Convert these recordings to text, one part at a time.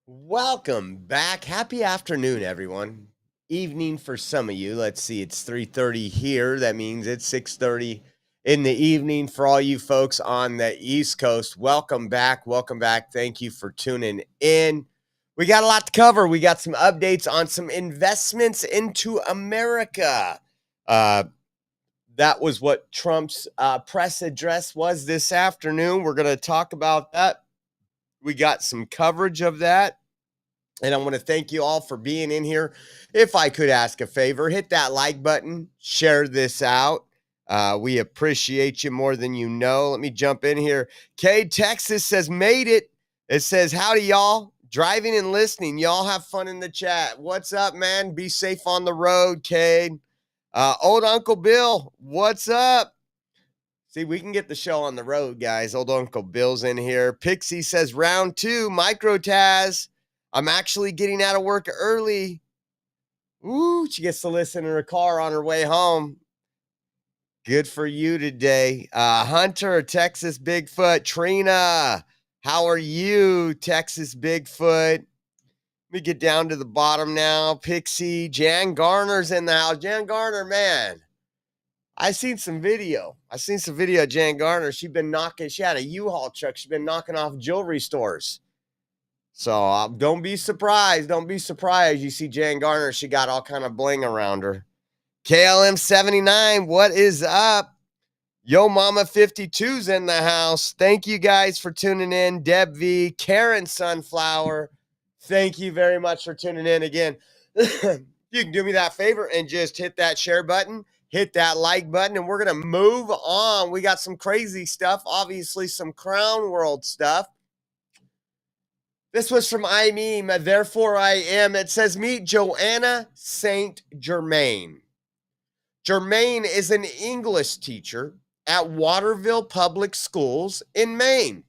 Welcome back. Happy afternoon, everyone. Evening for some of you. Let's see, it's 3:30 here. That means it's 6:30 in the evening for all you folks on the East Coast. Welcome back. Welcome back. Thank you for tuning in. We got a lot to cover. We got some updates on some investments into America. Uh, that was what Trump's press address was this afternoon. We're going to talk about that. We got some coverage of that. And I want to thank you all for being in here. If I could ask a favor, hit that like button, share this out. We appreciate you more than you know. Let me jump in here. Cade, Texas says, made it. It says, howdy, y'all. Driving and listening. Y'all have fun in the chat. What's up, man? Be safe on the road, Cade. Old Uncle Bill, what's up? See, we can get the show on the road, guys. Old Uncle Bill's in here. Pixie says, round two, Micro Taz. I'm actually getting out of work early. Ooh, she gets to listen in her car on her way home. Good for you today. Hunter, Texas Bigfoot. Trina, how are you, Texas Bigfoot? Let me get down to the bottom now. Pixie, Jan Garner's in the house. Jan Garner, man. I seen some video. of Jan Garner. She had a U-Haul truck. She's been knocking off jewelry stores. So don't be surprised. Don't be surprised. You see Jan Garner, she got all kind of bling around her. KLM 79, what is up? Yo Mama 52's in the house. Thank you guys for tuning in. Deb V, Karen Sunflower, thank you very much for tuning in again. You can do me that favor and just hit that share button, hit that like button, and we're going to move on. We got some crazy stuff, obviously some Crown World stuff. This was from I Meme, Therefore I Am. It says, meet Joanna St. Germain. Germain is an English teacher at Waterville Public Schools in Maine.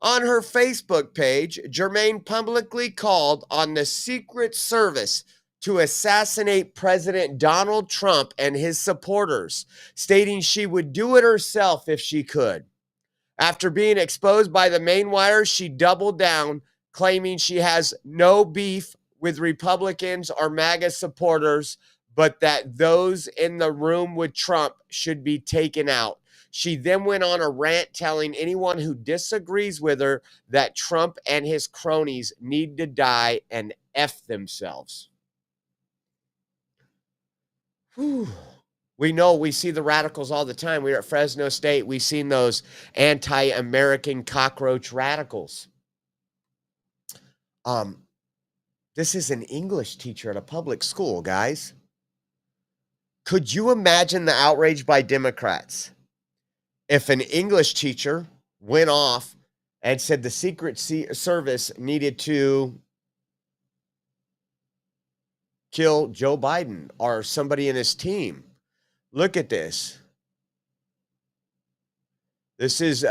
On her Facebook page, Germain publicly called on the Secret Service to assassinate President Donald Trump and his supporters, stating she would do it herself if she could. After being exposed by the main wire, she doubled down, claiming she has no beef with Republicans or MAGA supporters, but that those in the room with Trump should be taken out. She then went on a rant telling anyone who disagrees with her that Trump and his cronies need to die and F themselves. Whew. We know we see the radicals all the time. We were at Fresno State. We've seen those anti-American cockroach radicals. This is an English teacher at a public school, guys. Could you imagine the outrage by Democrats if an English teacher went off and said the Secret Service needed to kill Joe Biden or somebody in his team? Look at this. This is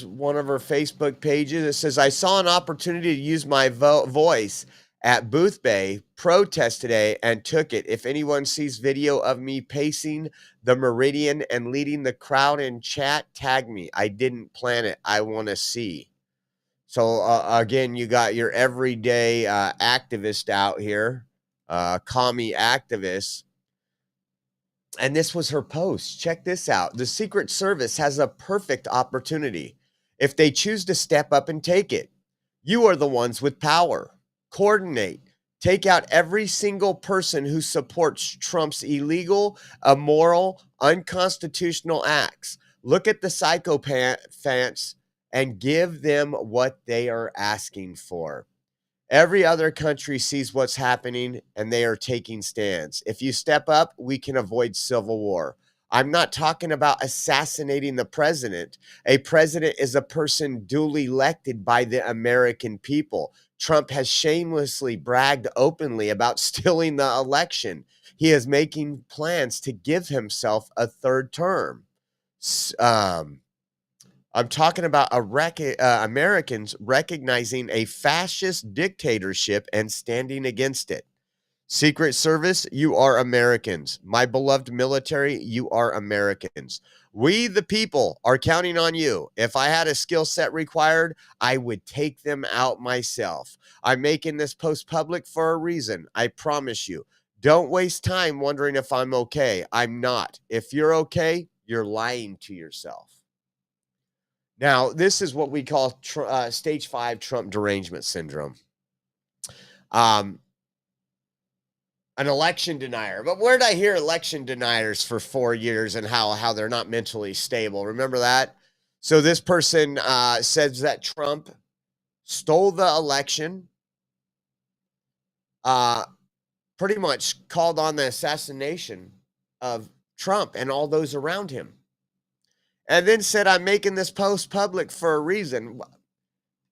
one of her Facebook pages. It says, I saw an opportunity to use my voice at Booth Bay protest today and took it. If anyone sees video of me pacing the Meridian and leading the crowd in chat, tag me. I didn't plan it. I want to see. So again, you got your everyday activist out here, commie activists. And this was her post. Check this out. The Secret Service has a perfect opportunity if they choose to step up and take it. You are the ones with power. Coordinate. Take out every single person who supports Trump's illegal, immoral, unconstitutional acts. Look at the psychopaths and give them what they are asking for. Every other country sees what's happening and they are taking stands. If you step up, we can avoid civil war. I'm not talking about assassinating the president. A president is a person duly elected by the American people. Trump has shamelessly bragged openly about stealing the election. He is making plans to give himself a third term. I'm talking about Americans recognizing a fascist dictatorship and standing against it. Secret Service, you are Americans. My beloved military, you are Americans. We, the people, are counting on you. If I had a skill set required, I would take them out myself. I'm making this post public for a reason. I promise you. Don't waste time wondering if I'm okay. I'm not. If you're okay, you're lying to yourself. Now, this is what we call stage 5 Trump derangement syndrome. Um, an election denier. But where did I hear election deniers for 4 years and how they're not mentally stable? Remember that? So this person says that Trump stole the election, pretty much called on the assassination of Trump and all those around him, and then said, I'm making this post public for a reason.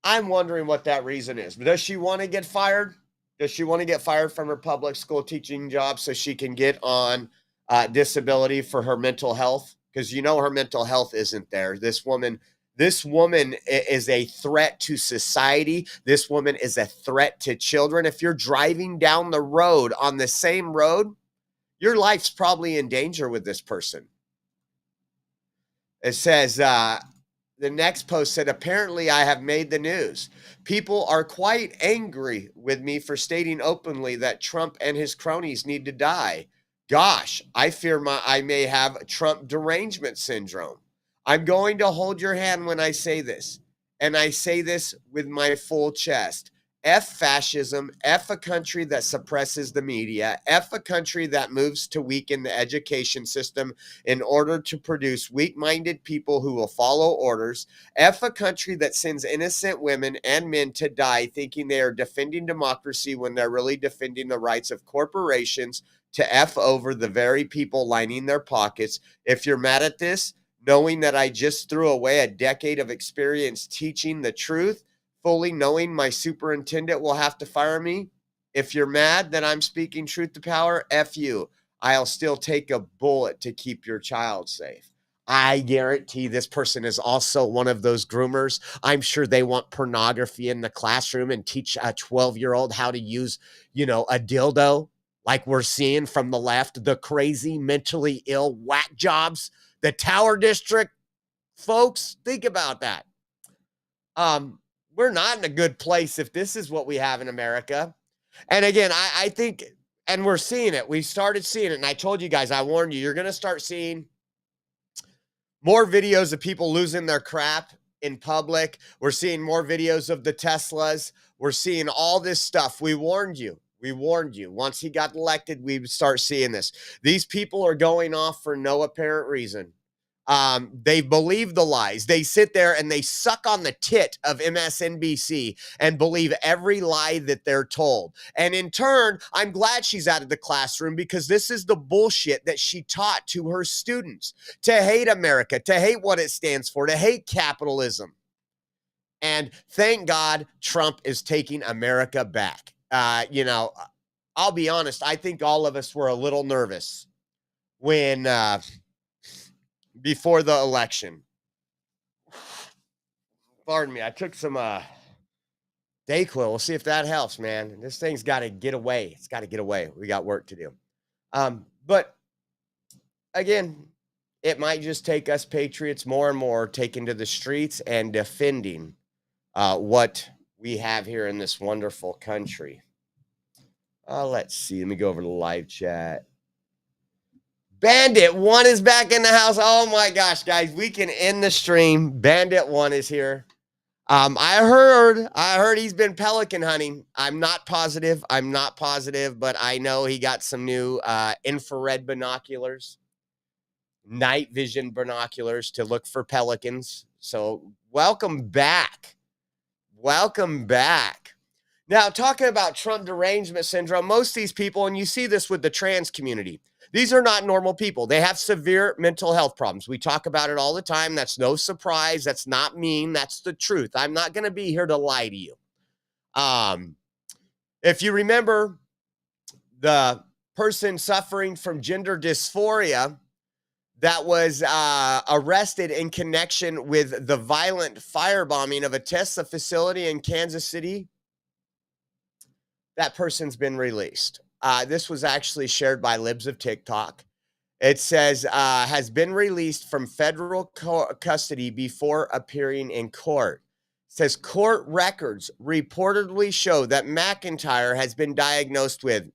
I'm wondering what that reason is. Does she want to get fired? Does she want to get fired from her public school teaching job so she can get on disability for her mental health? Because you know her mental health isn't there. This woman is a threat to society. This woman is a threat to children. If you're driving down the road on the same road, your life's probably in danger with this person. It says, the next post said, apparently I have made the news. People are quite angry with me for stating openly that Trump and his cronies need to die. Gosh, I fear I may have Trump derangement syndrome. I'm going to hold your hand when I say this, and I say this with my full chest. F fascism, F a country that suppresses the media, F a country that moves to weaken the education system in order to produce weak-minded people who will follow orders, F a country that sends innocent women and men to die thinking they are defending democracy when they're really defending the rights of corporations to F over the very people lining their pockets. If you're mad at this, knowing that I just threw away a decade of experience teaching the truth, fully knowing my superintendent will have to fire me. If you're mad that I'm speaking truth to power, F you. I'll still take a bullet to keep your child safe. I guarantee this person is also one of those groomers. I'm sure they want pornography in the classroom and teach a 12-year-old how to use, a dildo like we're seeing from the left, the crazy, mentally ill whack jobs, the Tower District folks. Think about that. We're not in a good place if this is what we have in America. And again, I think, and we're seeing it. We started seeing it. And I told you guys, I warned you, you're going to start seeing more videos of people losing their crap in public. We're seeing more videos of the Teslas. We're seeing all this stuff. We warned you. We warned you. Once he got elected, we would start seeing this. These people are going off for no apparent reason. They believe the lies. They sit there and they suck on the tit of MSNBC and believe every lie that they're told. And in turn, I'm glad she's out of the classroom because this is the bullshit that she taught to her students: to hate America, to hate what it stands for, to hate capitalism. And thank God Trump is taking America back. I'll be honest. I think all of us were a little nervous when, before the election. Pardon me, I took some Dayquil. We'll see if that helps, man. This thing's got to get away. It's got to get away. We got work to do. But again, it might just take us patriots more and more taking to the streets and defending what we have here in this wonderful country. Let's see. Let me go over to the live chat. Bandit 1 is back in the house. Oh my gosh, guys, we can end the stream. Bandit 1 is here. I heard he's been pelican hunting. I'm not positive, but I know he got some new infrared binoculars, night vision binoculars to look for pelicans. So welcome back. Welcome back. Now, talking about Trump derangement syndrome, most of these people, and you see this with the trans community, these are not normal people. They have severe mental health problems. We talk about it all the time. That's no surprise. That's not mean. That's the truth. I'm not going to be here to lie to you. If you remember the person suffering from gender dysphoria that was arrested in connection with the violent firebombing of a Tesla facility in Kansas City, that person's been released. This was actually shared by Libs of TikTok. It says, has been released from federal custody before appearing in court. It says court records reportedly show that McIntyre has been diagnosed with,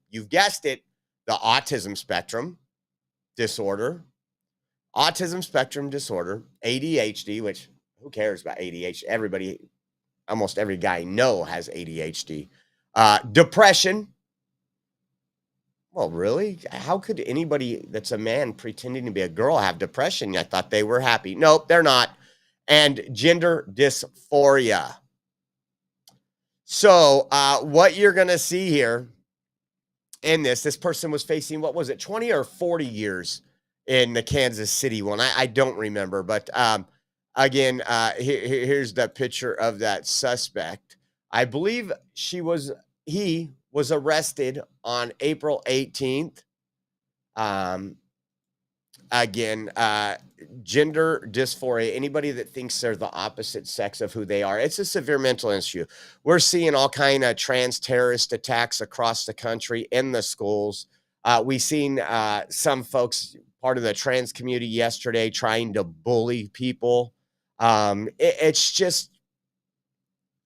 you've guessed it, the autism spectrum disorder, ADHD, which who cares about ADHD? Everybody, almost every guy I know has ADHD. Depression. Well, really? How could anybody that's a man pretending to be a girl have depression? I thought they were happy. Nope, they're not. And gender dysphoria. So what you're going to see here in this person was facing, what was it, 20 or 40 years in the Kansas City one. I don't remember. But again, here's the picture of that suspect. I believe he was arrested on April 18th. Again, gender dysphoria, anybody that thinks they're the opposite sex of who they are, it's a severe mental issue. We're seeing all kind of trans terrorist attacks across the country in the schools. We've seen some folks, part of the trans community yesterday, trying to bully people. It's just,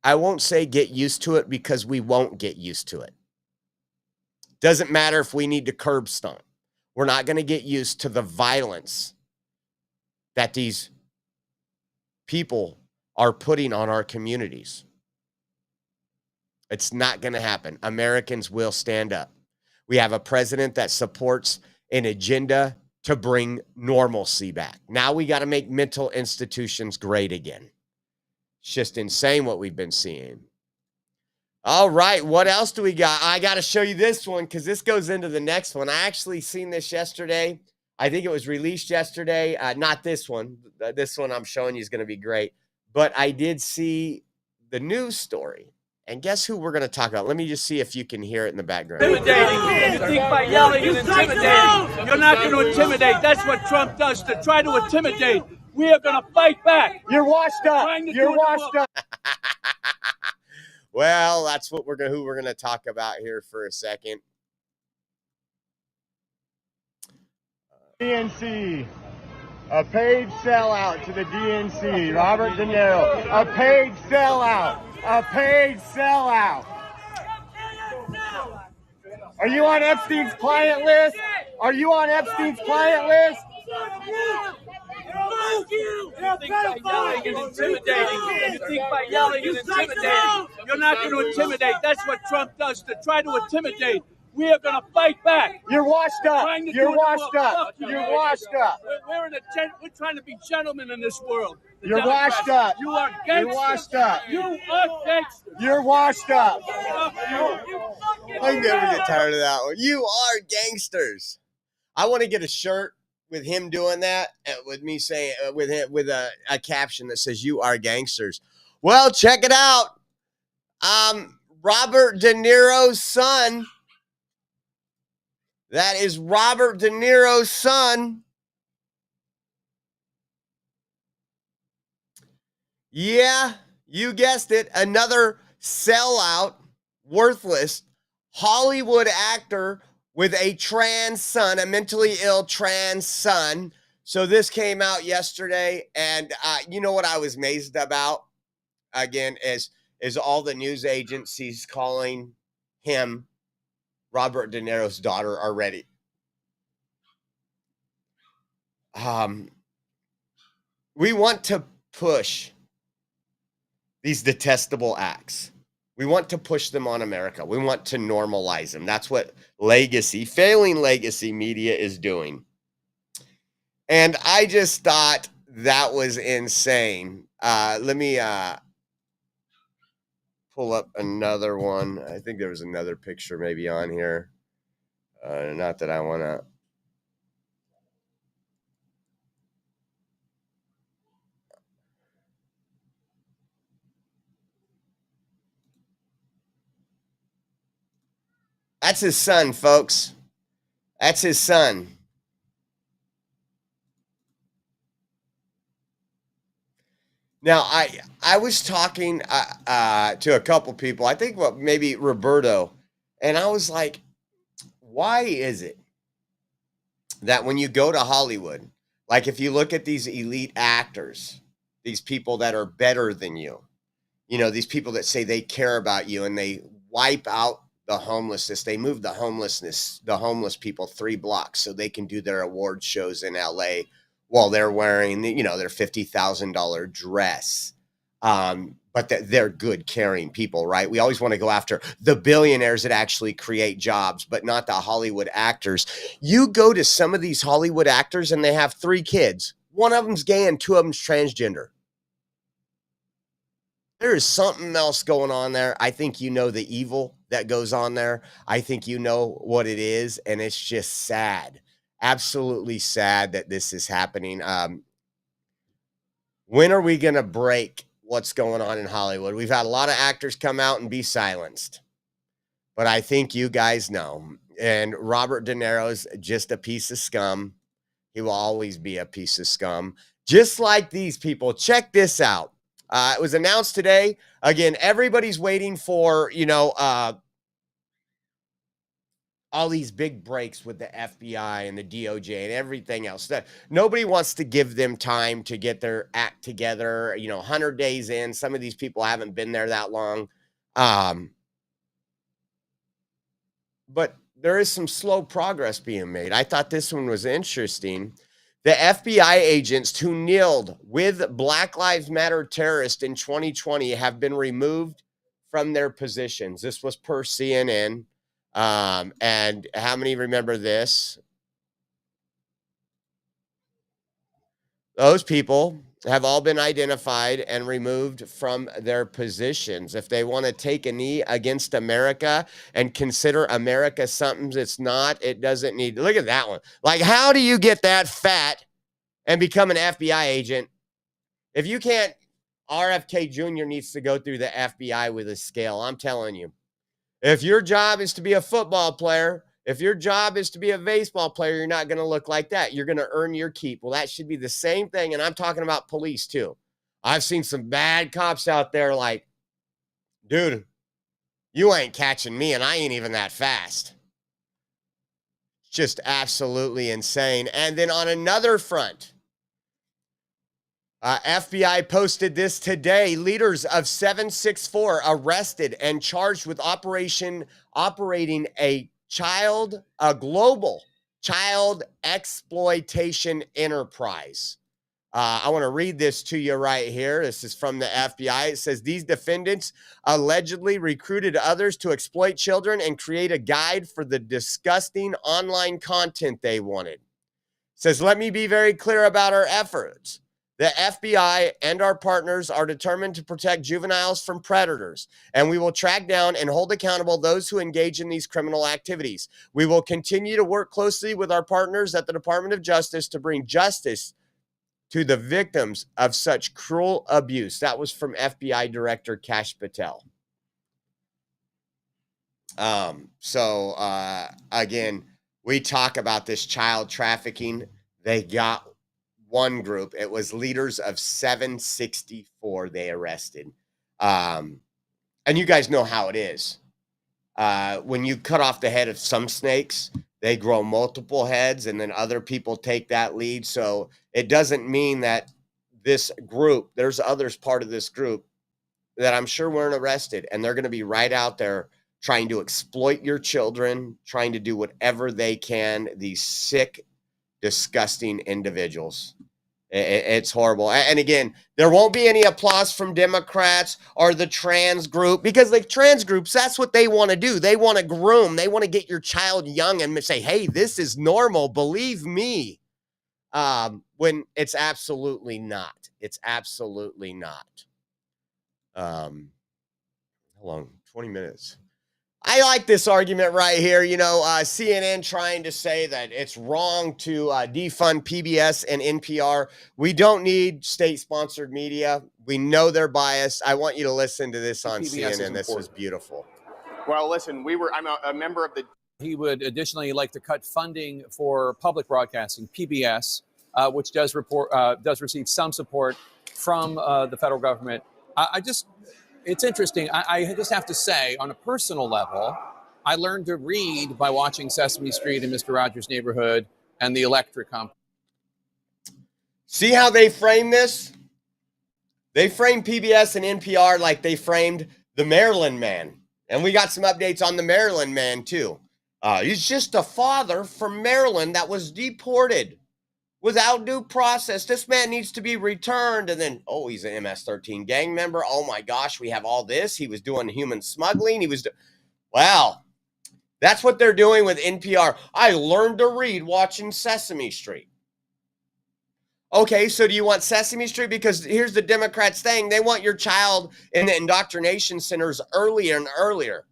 I won't say get used to it, because we won't get used to it. Doesn't matter if we need to curb stomp. We're not going to get used to the violence that these people are putting on our communities. It's not going to happen. Americans will stand up. We have a president that supports an agenda to bring normalcy back. Now we got to make mental institutions great again. It's just insane what we've been seeing. All right, what else do we got? I got to show you this one, because this goes into the next one. I actually seen this yesterday. I think it was released yesterday. Not this one. This one I'm showing you is going to be great. But I did see the news story. And guess who we're going to talk about? Let me just see if you can hear it in the background. Intimidating. You think by yelling and intimidating. You're not going to intimidate. That's what Trump does, to try to intimidate. We are going to fight back. You're washed up. You're washed up. Well, that's what who we're going to talk about here for a second. DNC, a paid sellout to the DNC. Robert De Niro, a paid sellout. A paid sellout. Are you on Epstein's client list? Are you on Epstein's client list? You think by yelling and intimidating. You think by yelling and intimidating. You're not going to intimidate. That's what Trump does, to try to intimidate. We are going to fight back. You're washed up. You're washed up. You're washed up. We're trying to be gentlemen in this world. You're washed up. You are gangsters. You're washed up. You are gangsters. You're washed up. I never get tired of that one. You are gangsters. I want to get a shirt with him doing that, with me saying, with him, with a caption that says, "You are gangsters." Well, check it out. Robert De Niro's son. That is Robert De Niro's son. Yeah, you guessed it. Another sellout, worthless Hollywood actor with a trans son, a mentally ill trans son. So this came out yesterday, and you know what I was amazed about? Again, is all the news agencies calling him Robert De Niro's daughter already. We want to push these detestable acts. We want to push them on America. We want to normalize them. That's what failing legacy media is doing. And I just thought that was insane. Let me pull up another one. I think there was another picture maybe on here. Not that I want to. That's his son, folks. That's his son. Now, I was talking to a couple people, I think maybe Roberto, and I was like, why is it that when you go to Hollywood, like if you look at these elite actors, these people that are better than you, these people that say they care about you and they wipe out the homelessness, they move the homeless people 3 blocks so they can do their award shows in LA while they're wearing, their $50,000 dress. But they're good, caring people, right? We always want to go after the billionaires that actually create jobs, but not the Hollywood actors. You go to some of these Hollywood actors and they have 3 kids. One of them's gay and 2 of them's transgender. There is something else going on there. I think the evil that goes on there. I think what it is, and it's just sad. Absolutely sad that this is happening. When are we going to break what's going on in Hollywood? We've had a lot of actors come out and be silenced, but I think you guys know. And Robert De Niro's just a piece of scum. He will always be a piece of scum, just like these people. Check this out. It was announced today. Again, everybody's waiting for, all these big breaks with the FBI and the DOJ and everything else. Nobody wants to give them time to get their act together. 100 days in, some of these people haven't been there that long. But there is some slow progress being made. I thought this one was interesting. The FBI agents who kneeled with Black Lives Matter terrorists in 2020 have been removed from their positions. This was per CNN. And how many remember this? Those people have all been identified and removed from their positions. If they want to take a knee against America and consider America something it's not, it doesn't need. Look at that one. Like, how do you get that fat and become an FBI agent? If you can't, RFK Jr. needs to go through the FBI with a scale. I'm telling you. If your job is to be a football player, if your job is to be a baseball player, you're not going to look like that. You're going to earn your keep. Well, that should be the same thing. And I'm talking about police too. I've seen some bad cops out there like, dude, you ain't catching me and I ain't even that fast. Just absolutely insane. And then on another front, FBI posted this today. Leaders of 764 arrested and charged with operating a global child exploitation enterprise. I want to read this to you right here. This is from the FBI. It says these defendants allegedly recruited others to exploit children and create a guide for the disgusting online content they wanted. It says, let me be very clear about our efforts. The FBI and our partners are determined to protect juveniles from predators, and we will track down and hold accountable those who engage in these criminal activities. We will continue to work closely with our partners at the Department of Justice to bring justice to the victims of such cruel abuse. That was from FBI Director Kash Patel. Again, we talk about this child trafficking. They got one group. It was leaders of 764 they arrested. And you guys know how it is. When you cut off the head of some snakes, they grow multiple heads and then other people take that lead. So it doesn't mean that this group, there's others part of this group that I'm sure weren't arrested, and they're going to be right out there trying to exploit your children, trying to do whatever they can. These sick, disgusting individuals. It's horrible. And again, there won't be any applause from Democrats or the trans group, because the trans groups, that's what they want to do. They want to groom. They want to get your child young and say, hey, this is normal. Believe me. When it's absolutely not. It's absolutely not. How long? 20 minutes. I like this argument right here. CNN trying to say that it's wrong to defund PBS and NPR. We don't need state-sponsored media. We know they're biased. I want you to listen to this on CNN. This was beautiful. Well, listen, I'm a member of the... He would additionally like to cut funding for public broadcasting, PBS, which does receive some support from the federal government. It's interesting. I just have to say, on a personal level, I learned to read by watching Sesame Street and Mr. Rogers' Neighborhood and the Electric Company. See how they frame this? They framed PBS and NPR like they framed the Maryland man. And we got some updates on the Maryland man, too. He's just a father from Maryland that was deported without due process. This man needs to be returned. And then, oh, he's an MS-13 gang member. Oh, my gosh, we have all this. He was doing human smuggling. Wow. That's what they're doing with NPR. I learned to read watching Sesame Street. Okay, so do you want Sesame Street? Because here's the Democrats thing. They want your child in the indoctrination centers earlier and earlier.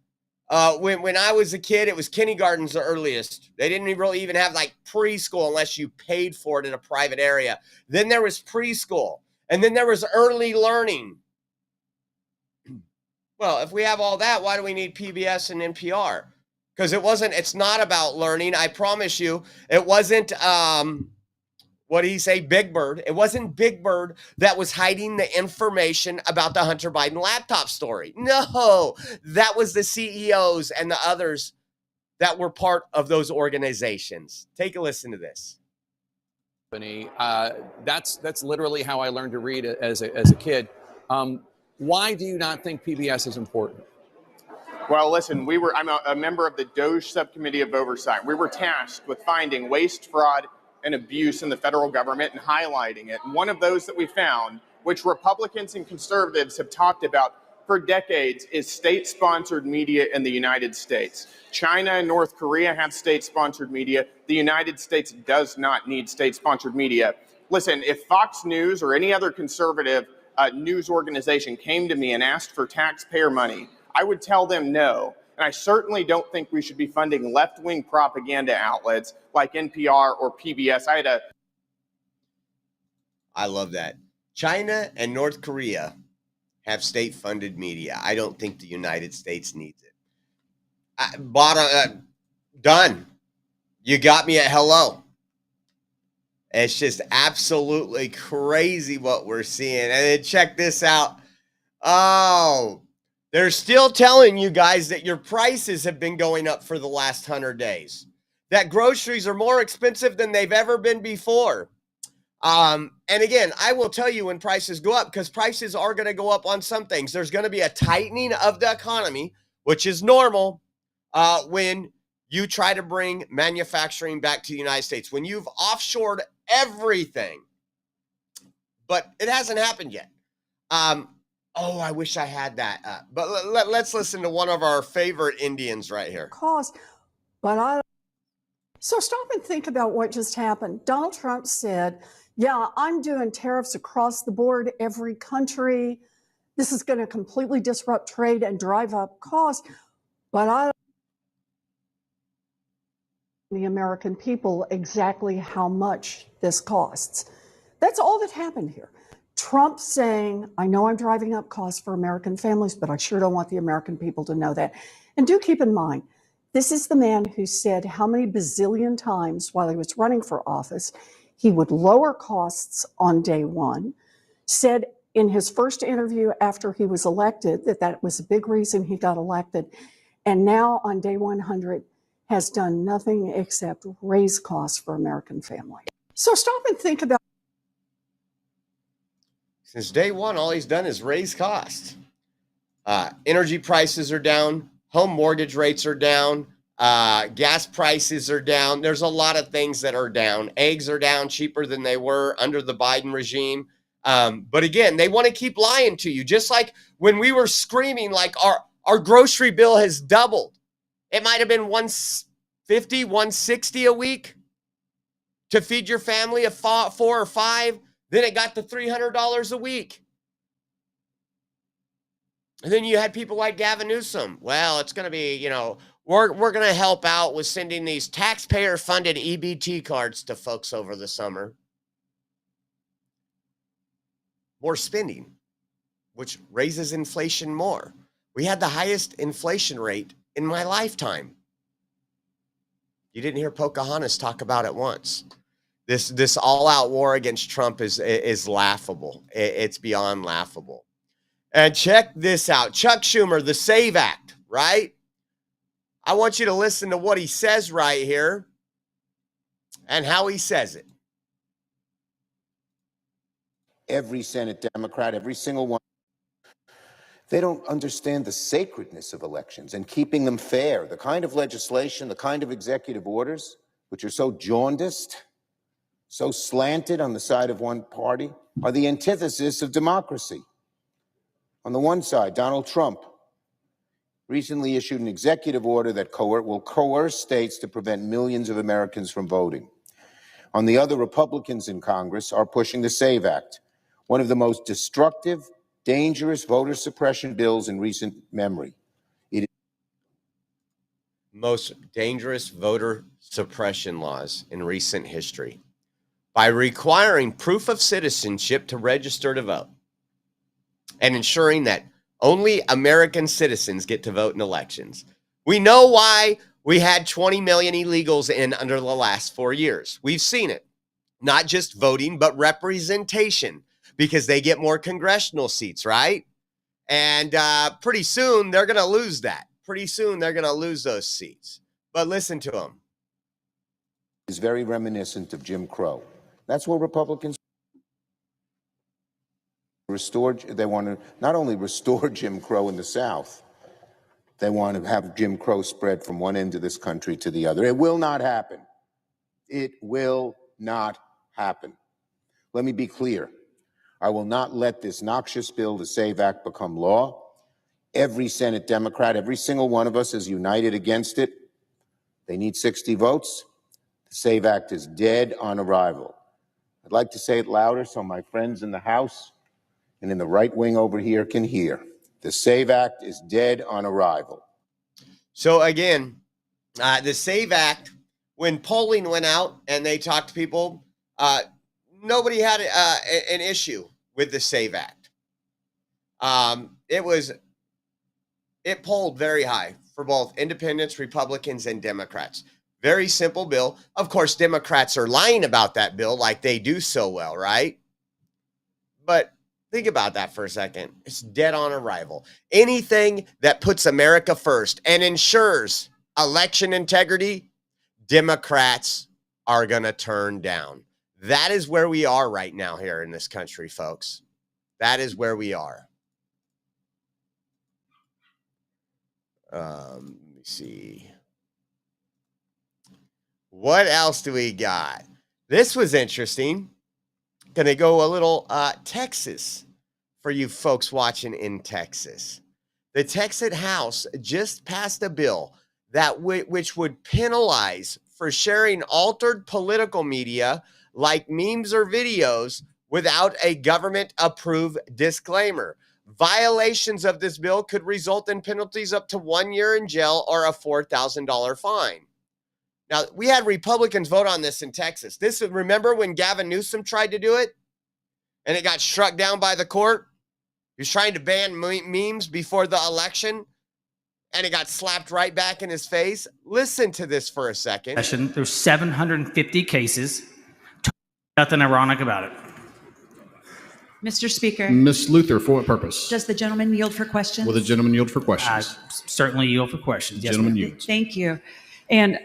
When I was a kid, it was kindergarten's the earliest. They didn't really even have like preschool unless you paid for it in a private area. Then there was preschool. And then there was early learning. Well, if we have all that, why do we need PBS and NPR? Because it's not about learning. I promise you, it wasn't, what did he say? Big Bird. It wasn't Big Bird that was hiding the information about the Hunter Biden laptop story. No, that was the CEOs and the others that were part of those organizations. Take a listen to this. That's literally how I learned to read as a kid. Why do you not think PBS is important? Well, listen, I'm a member of the DOJ Subcommittee of Oversight. We were tasked with finding waste, fraud, and abuse in the federal government and highlighting it. And one of those that we found, which Republicans and conservatives have talked about for decades, is state-sponsored media in the United States. China and North Korea have state-sponsored media. The United States does not need state-sponsored media. Listen, if Fox News or any other conservative news organization came to me and asked for taxpayer money, I would tell them no. And I certainly don't think we should be funding left-wing propaganda outlets like NPR or PBS. I love that. China and North Korea have state-funded media. I don't think the United States needs it. Done. You got me at hello. It's just absolutely crazy what we're seeing. And then check this out. Oh, they're still telling you guys that your prices have been going up for the last 100 days. That groceries are more expensive than they've ever been before. And again, I will tell you when prices go up, because prices are going to go up on some things. There's going to be a tightening of the economy, which is normal when you try to bring manufacturing back to the United States, when you've offshored everything. But it hasn't happened yet. Oh, I wish I had that. But let's listen to one of our favorite Indians right here. So stop and think about what just happened. Donald Trump said, yeah, I'm doing tariffs across the board, every country. This is going to completely disrupt trade and drive up costs. But the American people exactly how much this costs. That's all that happened here. Trump saying, I know I'm driving up costs for American families, but I sure don't want the American people to know that. And do keep in mind, this is the man who said how many bazillion times while he was running for office, he would lower costs on day one, said in his first interview after he was elected that was a big reason he got elected. And now on day 100 has done nothing except raise costs for American families. So stop and think about. Since day one, all he's done is raise costs. Energy prices are down. Home mortgage rates are down. Gas prices are down. There's a lot of things that are down. Eggs are down cheaper than they were under the Biden regime. But again, they want to keep lying to you. Just like when we were screaming like our grocery bill has doubled. It might have been $150, $160 a week to feed your family of 4 or 5. Then it got to $300 a week. And then you had people like Gavin Newsom. Well, it's going to be, we're going to help out with sending these taxpayer-funded EBT cards to folks over the summer. More spending, which raises inflation more. We had the highest inflation rate in my lifetime. You didn't hear Pocahontas talk about it once. This all-out war against Trump is laughable. It's beyond laughable. And check this out. Chuck Schumer, the SAVE Act, right? I want you to listen to what he says right here and how he says it. Every Senate Democrat, every single one. They don't understand the sacredness of elections and keeping them fair. The kind of legislation, the kind of executive orders, which are so jaundiced, so slanted on the side of one party, are the antithesis of democracy. On the one side, Donald Trump recently issued an executive order that will coerce states to prevent millions of Americans from voting. On the other, Republicans in Congress are pushing the SAVE Act, one of the most destructive, dangerous voter suppression bills in recent memory. Most dangerous voter suppression laws in recent history by requiring proof of citizenship to register to vote and ensuring that only American citizens get to vote in elections. We know why we had 20 million illegals in under the last 4 years. We've seen it. Not just voting, but representation, because they get more congressional seats, right? And pretty soon they're going to lose that. Pretty soon they're going to lose those seats. But listen to them. Is very reminiscent of Jim Crow. That's what Republicans they want to not only restore Jim Crow in the South, they want to have Jim Crow spread from one end of this country to the other. It will not happen. It will not happen. Let me be clear. I will not let this noxious bill, the SAVE Act, become law. Every Senate Democrat, every single one of us is united against it. They need 60 votes. The SAVE Act is dead on arrival. I'd like to say it louder so my friends in the House and in the right wing over here can hear. The SAVE Act is dead on arrival. So again, the SAVE Act, when polling went out and they talked to people, nobody had an issue with the SAVE Act. It polled very high for both independents, Republicans, and Democrats. Very simple bill. Of course, Democrats are lying about that bill like they do so well, right? But think about that for a second. It's dead on arrival. Anything that puts America first and ensures election integrity, Democrats are going to turn down. That is where we are right now here in this country, folks. That is where we are. Let me see. What else do we got? This was interesting. Going to go a little Texas for you folks watching in Texas. The Texas House just passed a bill that which would penalize for sharing altered political media like memes or videos without a government-approved disclaimer. Violations of this bill could result in penalties up to 1 year in jail or a $4,000 fine. Now, we had Republicans vote on this in Texas. Remember when Gavin Newsom tried to do it and it got struck down by the court? He was trying to ban memes before the election and it got slapped right back in his face. Listen to this for a second. There's 750 cases. Nothing ironic about it. Mr. Speaker. Ms. Luther, for what purpose? Does the gentleman yield for questions? Will the gentleman yield for questions? Certainly yield for questions. Yes, Gentleman yields. Thank you. And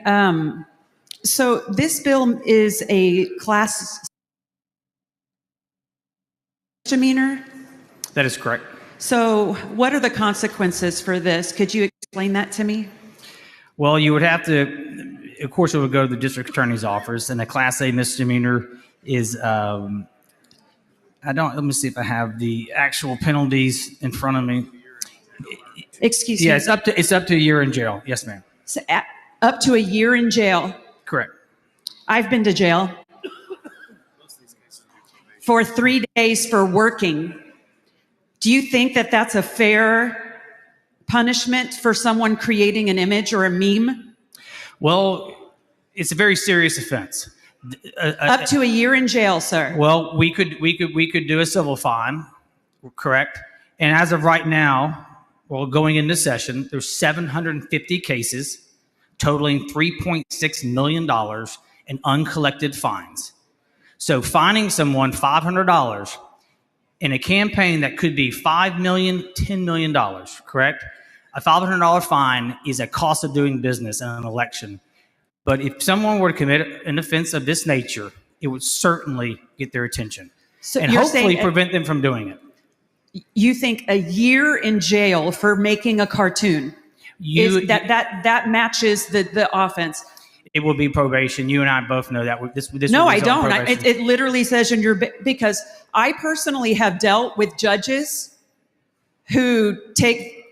so this bill is a class misdemeanor? that is correct. So what are the consequences for this? Could you explain that to me? Well, you would have to, of course, it would go to the district attorney's office, and a Class A misdemeanor is, let me see if I have the actual penalties in front of me. Excuse me. Yeah, it's up to a year in jail. Yes, ma'am. So, up to a year in jail. Correct. I've been to jail for 3 days for working. Do you think that that's a fair punishment for someone creating an image or a meme? Well, it's a very serious offense. Up to a year in jail, sir. Well, we could do a civil fine, correct? And as of right now, well, going into session, there's 750 cases totaling $3.6 million in uncollected fines. So fining someone $500 in a campaign that could be $5 million, $10 million, correct? A $500 fine is a cost of doing business in an election. But if someone were to commit an offense of this nature, it would certainly get their attention So and you're hopefully saying prevent them from doing it. you think a year in jail for making a cartoon that matches the offense? It will be probation. You and I both know that. This No, will I result in don't. probation. It literally says in your, because I personally have dealt with judges who take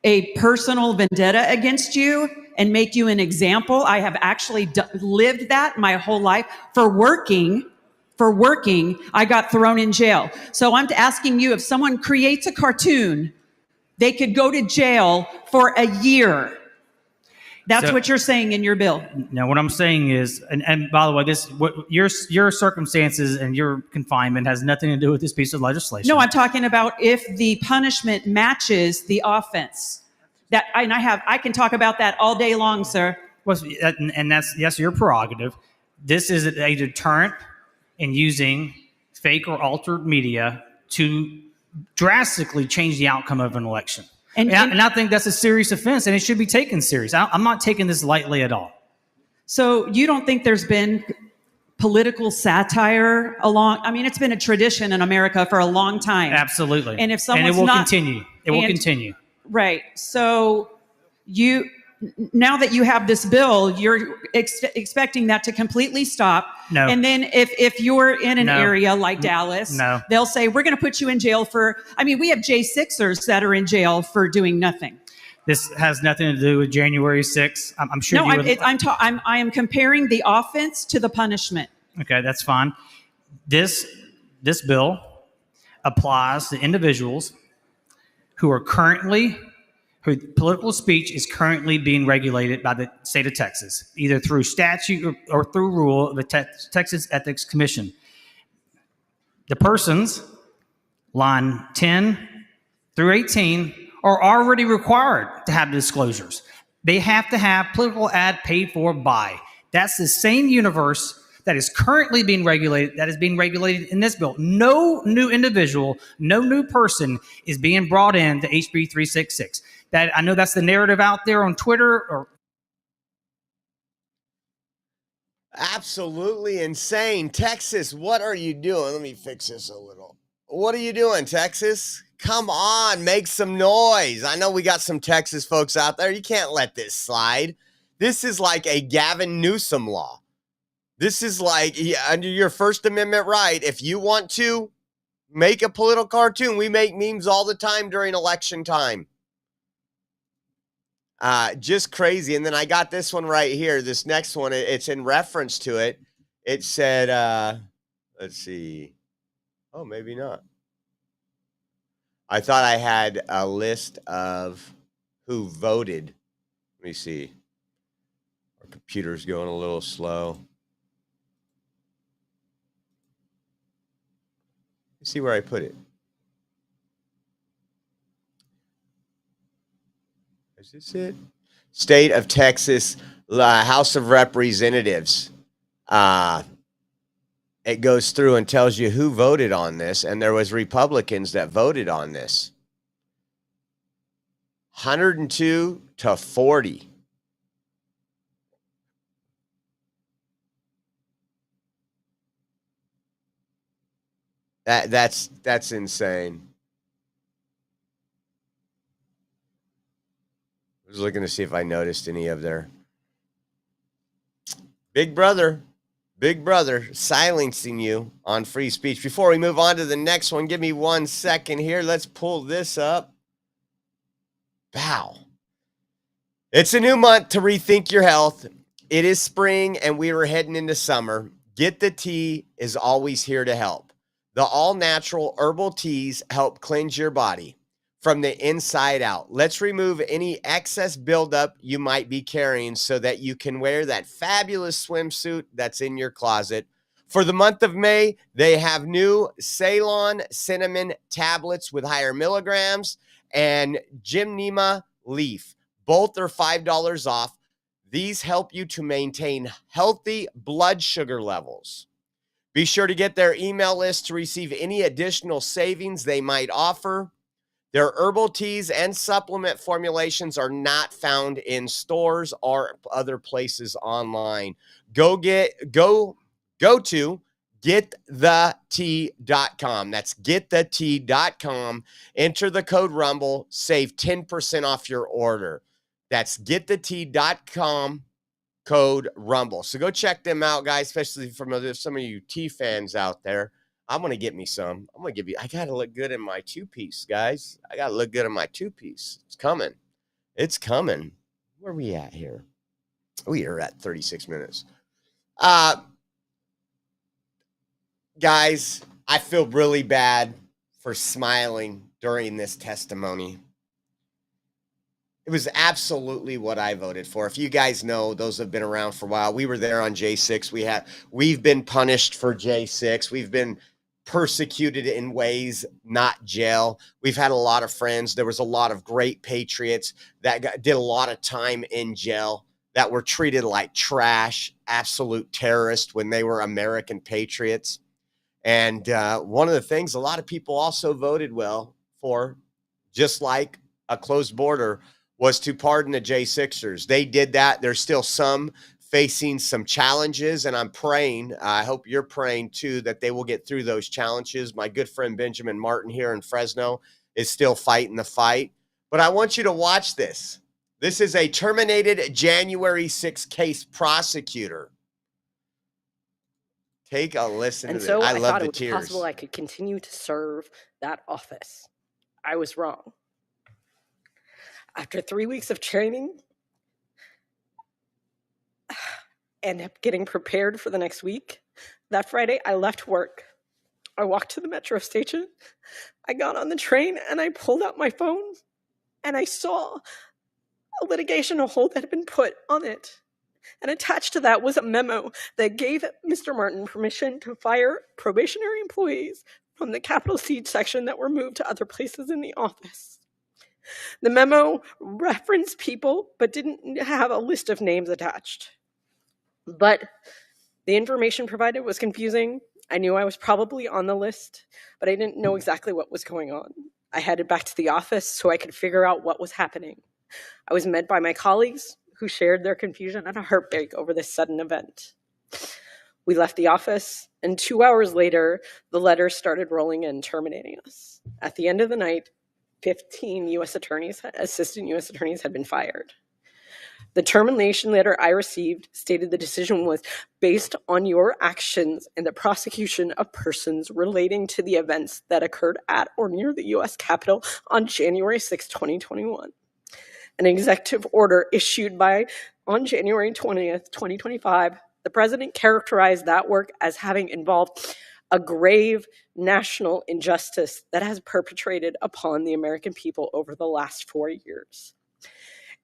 a personal vendetta against you and make you an example. I have actually lived that my whole life. For working, I got thrown in jail. So I'm asking you, if someone creates a cartoon, they could go to jail for a year. That's what you're saying in your bill. No, what I'm saying is, and by the way, your circumstances and your confinement has nothing to do with this piece of legislation. No, I'm talking about if the punishment matches the offense. I can talk about that all day long, sir. Well, and that's your prerogative. This is a deterrent in using fake or altered media to drastically change the outcome of an election. And I think that's a serious offense, and it should be taken serious. I'm not taking this lightly at all. So you don't think there's been political satire along? I mean, it's been a tradition in America for a long time. Absolutely. And if someone's and it will not, continue. It will continue. Right. So now that you have this bill, you're expecting that to completely stop. No. And then if you're in an area like Dallas, no, they'll say, we're going to put you in jail for, I mean, we have J6ers that are in jail for doing nothing. This has nothing to do with January 6th. I'm sure. No, I am comparing the offense to the punishment. Okay, that's fine. This bill applies to individuals whose political speech is currently being regulated by the state of Texas, either through statute or through rule of the Texas Ethics Commission. The persons, line 10 through 18, are already required to have disclosures. They have to have political ad paid for by. That's the same universe that is currently being regulated, that is being regulated in this bill. No new individual, no new person is being brought in to HB 366. That, I know that's the narrative out there on Twitter. Absolutely insane. Texas, what are you doing? Let me fix this a little. What are you doing, Texas? Come on, make some noise. I know we got some Texas folks out there. You can't let this slide. This is like a Gavin Newsom law. This is like, under your First Amendment right, if you want to make a political cartoon, we make memes all the time during election time. Just crazy. And then I got this one right here. This next one, it's in reference to it. It said, let's see. Oh, maybe not. I thought I had a list of who voted. Let me see. Our computer's going a little slow. Let's see where I put it. Is this it? State of Texas, House of Representatives. It goes through and tells you who voted on this, and there was Republicans that voted on this. 102 to 40. That's insane. I was looking to see if I noticed any of their Big Brother silencing you on free speech. Before we move on to the next one, give me 1 second here. Let's pull this up. Wow. It's a new month to rethink your health. It is spring and we are heading into summer. Get the Tea is always here to help. The all-natural herbal teas help cleanse your body from the inside out. Let's remove any excess buildup you might be carrying so that you can wear that fabulous swimsuit that's in your closet. For the month of May, they have new Ceylon cinnamon tablets with higher milligrams and Gymnema leaf. Both are $5 off. These help you to maintain healthy blood sugar levels. Be sure to get their email list to receive any additional savings they might offer. Their herbal teas and supplement formulations are not found in stores or other places online. Go to getthetea.com. That's getthetea.com. Enter the code Rumble, save 10% off your order. That's getthetea.com, code Rumble. So go check them out, guys, especially from some of you tea fans out there. I'm going to get me some. I got to look good in my two-piece, guys. I got to look good in my two-piece. It's coming. It's coming. Where are we at here? We are at 36 minutes. Guys, I feel really bad for smiling during this testimony. It was absolutely what I voted for. If you guys know, those have been around for a while. We were there on J6. We've been punished for J6. We've been persecuted in ways, not jail. We've had a lot of friends. There was a lot of great patriots that did a lot of time in jail that were treated like trash, absolute terrorists when they were American patriots. And one of the things a lot of people also voted well for, just like a closed border, was to pardon the J6ers. They did that. There's still some facing some challenges, and I'm praying, I hope you're praying too, that they will get through those challenges. My good friend Benjamin Martin here in Fresno is still fighting the fight. But I want you to watch this. This is a terminated January 6th case prosecutor. Take a listen to this. I love thought the it was tears. possible I could continue to serve that office. I was wrong. After 3 weeks of training and getting prepared for the next week, that Friday I left work. I walked to the metro station. I got on the train and I pulled out my phone and I saw a litigation hold that had been put on it. And attached to that was a memo that gave Mr. Martin permission to fire probationary employees from the Capitol Siege section that were moved to other places in the office. The memo referenced people, but didn't have a list of names attached. But the information provided was confusing. I knew I was probably on the list, but I didn't know exactly what was going on. I headed back to the office so I could figure out what was happening. I was met by my colleagues who shared their confusion and a heartbreak over this sudden event. We left the office, and 2 hours later, the letters started rolling in, terminating us. At the end of the night, 15 assistant U.S. attorneys had been fired. The termination letter I received stated the decision was based on your actions in the prosecution of persons relating to the events that occurred at or near the U.S. Capitol on January 6, 2021. An executive order issued on January 20th, 2025, the president characterized that work as having involved a grave national injustice that has perpetrated upon the American people over the last 4 years.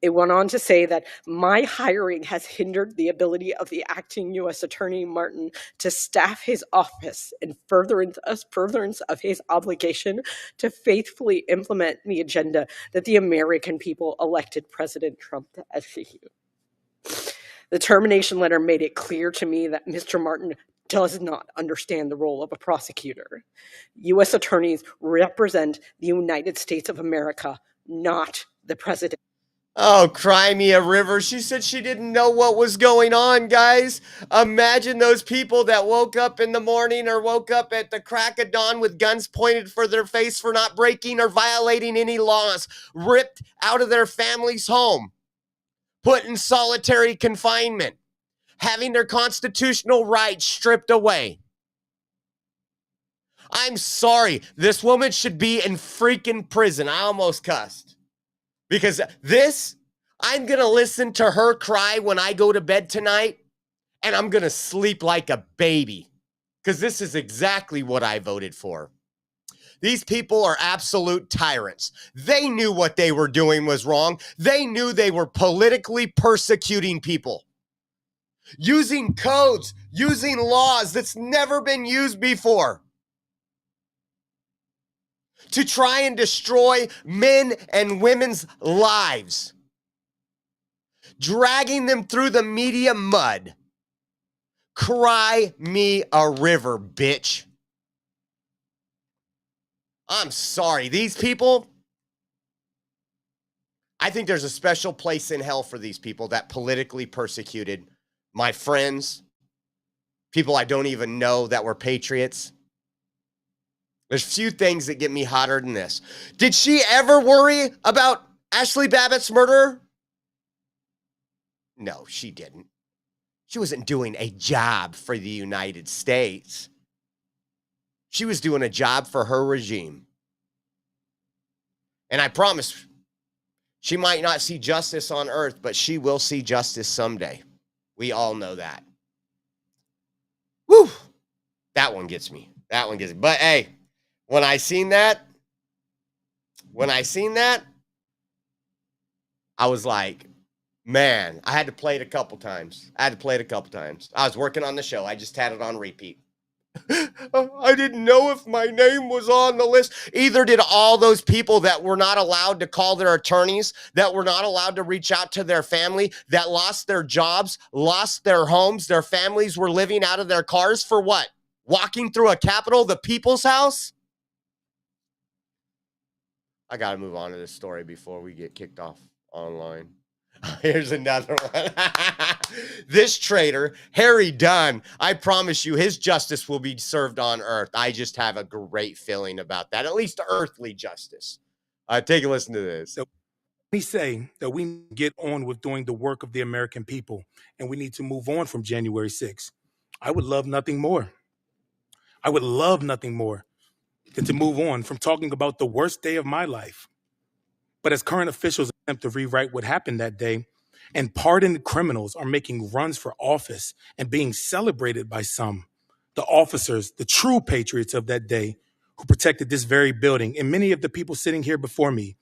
It went on to say that my hiring has hindered the ability of the acting U.S. Attorney Martin to staff his office in furtherance of his obligation to faithfully implement the agenda that the American people elected President Trump to execute. The termination letter made it clear to me that Mr. Martin does not understand the role of a prosecutor. U.S. attorneys represent the United States of America, not the president. Oh, cry me a river. She said she didn't know what was going on, guys. Imagine those people that woke up in the morning or woke up at the crack of dawn with guns pointed for their face for not breaking or violating any laws, ripped out of their family's home, put in solitary confinement, having their constitutional rights stripped away. I'm sorry. This woman should be in freaking prison. I almost cussed. Because I'm going to listen to her cry when I go to bed tonight, and I'm going to sleep like a baby. Because this is exactly what I voted for. These people are absolute tyrants. They knew what they were doing was wrong. They knew they were politically persecuting people. Using codes, using laws that's never been used before, to try and destroy men and women's lives, dragging them through the media mud. Cry me a river, bitch. I'm sorry. These people, I think there's a special place in hell for these people that politically persecuted my friends, people I don't even know that were patriots. There's few things that get me hotter than this. Did she ever worry about Ashley Babbitt's murder? No, she didn't. She wasn't doing a job for the United States. She was doing a job for her regime. And I promise, she might not see justice on earth, but she will see justice someday. We all know that. Woo! That one gets me. That one gets me. But hey, when I seen that, I was like, man, I had to play it a couple times. I was working on the show. I just had it on repeat. I didn't know if my name was on the list. Either did all those people that were not allowed to call their attorneys, that were not allowed to reach out to their family, that lost their jobs, lost their homes, their families were living out of their cars for what? Walking through a Capitol, the people's house? I got to move on to this story before we get kicked off online. Here's another one. This traitor, Harry Dunn, I promise you his justice will be served on earth. I just have a great feeling about that, at least earthly justice. Take a listen to this. We say that we get on with doing the work of the American people, and we need to move on from January 6th. I would love nothing more. I would love nothing more than to move on from talking about the worst day of my life. But as current officials attempt to rewrite what happened that day, and pardoned criminals are making runs for office and being celebrated by some, the officers, the true patriots of that day who protected this very building, and many of the people sitting here before me,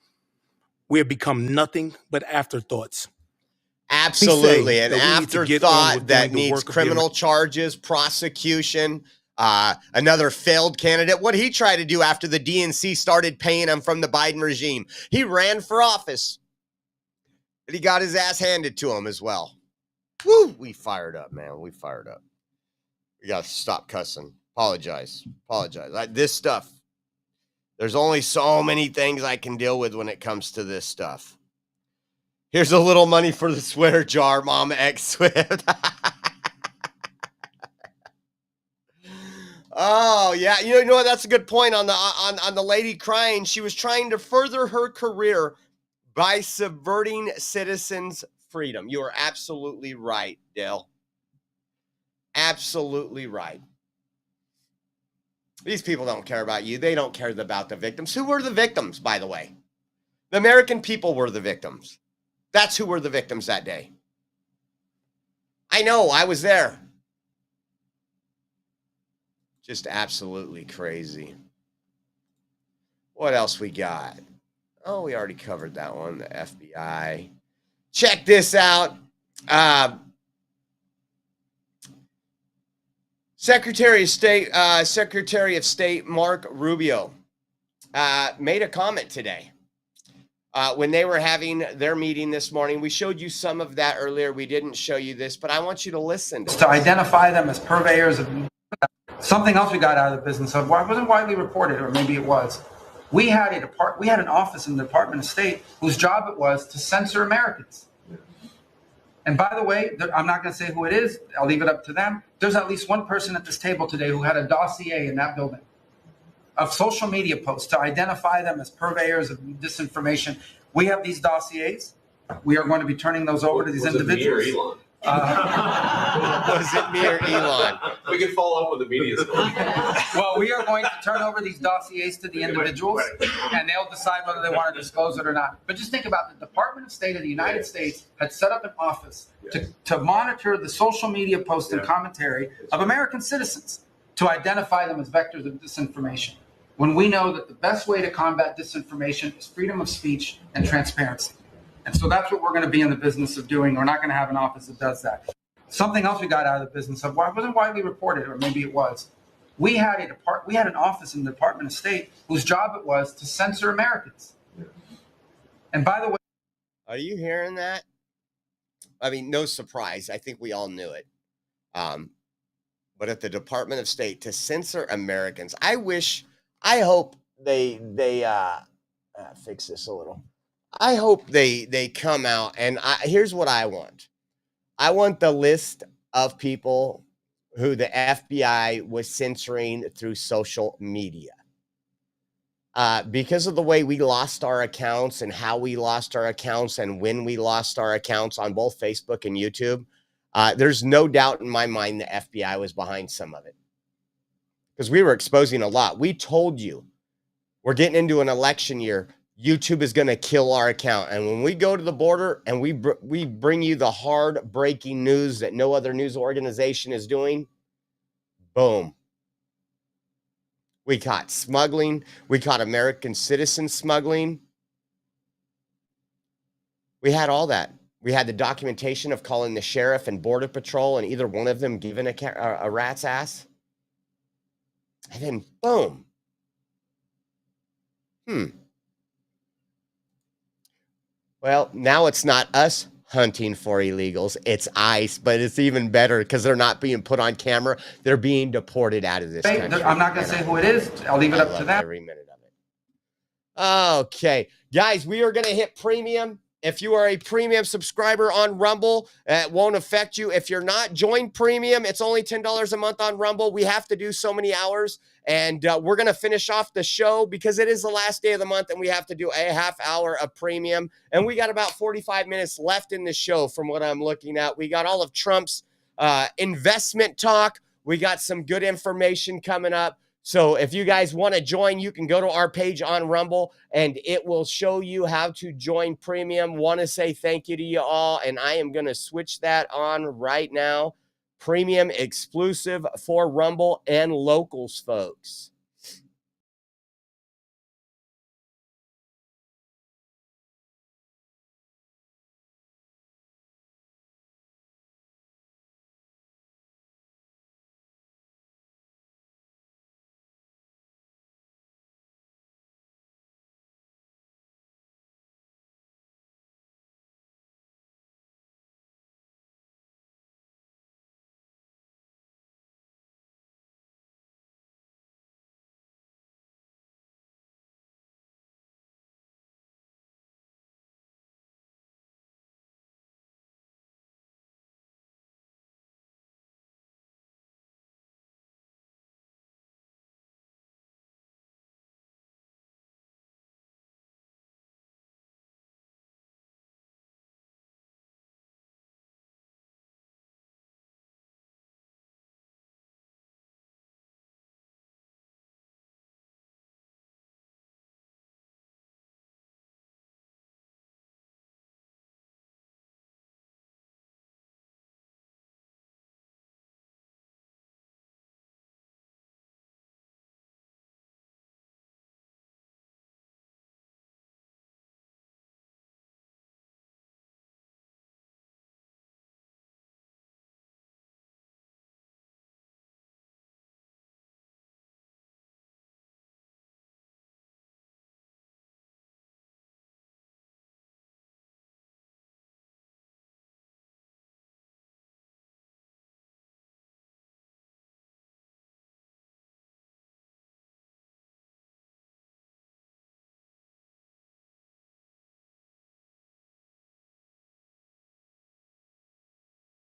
we have become nothing but afterthoughts. Absolutely. An afterthought that needs criminal charges, prosecution, another failed candidate. What did he try to do after the DNC started paying him from the Biden regime? He ran for office, but he got his ass handed to him as well. Woo! We fired up, man. We fired up. We got to stop cussing. Apologize. This stuff, there's only so many things I can deal with when it comes to this stuff. Here's a little money for the swear jar, Mama X Swift. Oh, yeah. You know what? That's a good point on the lady crying. She was trying to further her career by subverting citizens' freedom. You are absolutely right, Dale. Absolutely right. These people don't care about you. They don't care about the victims. Who were the victims, by the way? The American people were the victims. That's who were the victims that day. I know, I was there. Just absolutely crazy. What else we got? Oh, we already covered that one, the FBI. Check this out. Secretary of State Mark Rubio made a comment today when they were having their meeting this morning. We showed you some of that earlier. We didn't show you this, but I want you to listen to identify them as purveyors of something else we got out of the business of. It wasn't widely reported, or maybe it was. We had an office in the Department of State whose job it was to censor Americans. And by the way, I'm not going to say who it is. I'll leave it up to them. There's at least one person at this table today who had a dossier in that building of social media posts to identify them as purveyors of disinformation. We have these dossiers. We are going to be turning those over to these individuals. Was it me or Elon? We can follow up with the media story. Well, we are going to turn over these dossiers to the individuals, and they'll decide whether they want to disclose it or not. But just think about the Department of State of the United States had set up an office to monitor the social media posts and commentary of American citizens to identify them as vectors of disinformation, when we know that the best way to combat disinformation is freedom of speech and transparency. And so that's what we're going to be in the business of doing. We're not going to have an office that does that. Something else we got out of the business of, it wasn't widely reported, or maybe it was. We had an office in the Department of State whose job it was to censor Americans. And by the way, are you hearing that? I mean, no surprise. I think we all knew it. But at the Department of State to censor Americans, I hope they fix this a little. I hope they come out, and here's what I want. I want the list of people who the FBI was censoring through social media. Because of the way we lost our accounts and how we lost our accounts and when we lost our accounts on both Facebook and YouTube, there's no doubt in my mind the FBI was behind some of it. Because we were exposing a lot. We told you we're getting into an election year. YouTube is going to kill our account. And when we go to the border and we bring you the hard breaking news that no other news organization is doing, boom. We caught smuggling. We caught American citizen smuggling. We had all that. We had the documentation of calling the sheriff and border patrol and either one of them giving a rat's ass. And then boom. Well, now it's not us hunting for illegals. It's ICE, but it's even better because they're not being put on camera. They're being deported out of this country. I'm not going to say who it is. I'll leave it up to them. Every minute of it. Okay. Guys, we are going to hit premium. If you are a premium subscriber on Rumble, it won't affect you. If you're not, join premium. It's only $10 a month on Rumble. We have to do so many hours, and we're going to finish off the show because it is the last day of the month, and we have to do a half hour of premium. And we got about 45 minutes left in the show from what I'm looking at. We got all of Trump's investment talk. We got some good information coming up. So if you guys want to join, you can go to our page on Rumble and it will show you how to join premium. Want to say thank you to you all. And I am going to switch that on right now. Premium exclusive for Rumble and locals, folks.